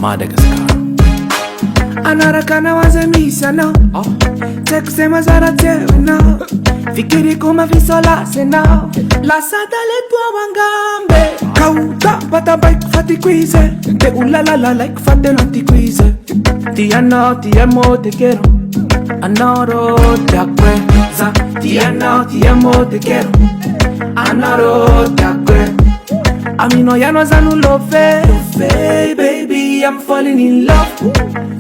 Madagascar. Anarakana wazemisa no tekusema zara tewe no fikiri kuma visola sena la sadale tua wangambe kauta bata bike fati quize te ulala like fate nanti quize ti amo te quiero anoro te acqueza ti amo te quiero anoro te acqueza amino ya no zanu love baby I'm falling in love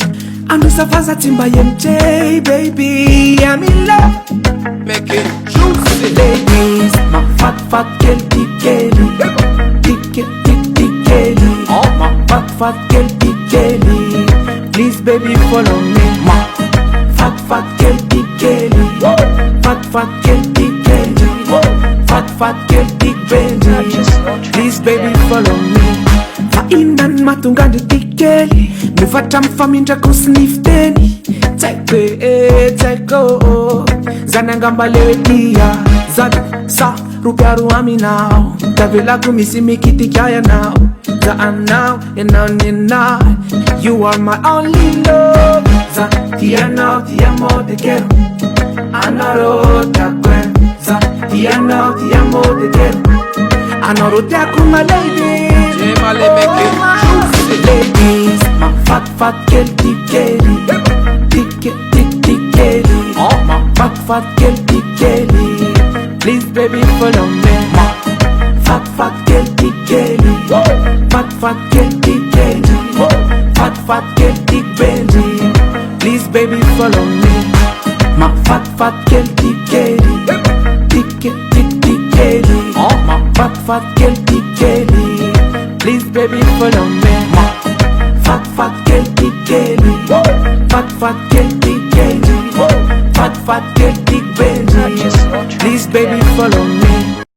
Anusafaza timba MJ, baby, I'm in love. Make it juicy. Ladies, my fat girl, Kelly. Kelly. Oh, my fat girl, Kelly. Please, baby, follow me. My fat girl, Kelly. Fat girl, Kelly. Fat girl, Benji. Please, baby, follow me. Fainan matungani tikeli Mufata mfaminja kusnifteni Teko Zanangamba lewe dia Zada sa rupiaru ami now Tavila kumisimi kiti kaya now Za I'm now and now You are my only love Za ti amo te quiero Anoro te acquen Za ti amo te quiero Anoro te akuma lady Jemale make it juicy. Ladies, my fat girl, Kelly. Kelly. Oh, my fat girl, Kelly. Please, baby, follow me. My fat girl, Kelly. Fat girl, Kelly. Fat girl, Benji. Please, baby, follow me. My fat girl, Kelly. Kelly. Oh, my fat girl, Kelly. Please, baby, follow me. My fat girl, Kelly. Fat girl, Kelly. Fat girl, Benji. Please, baby, follow me.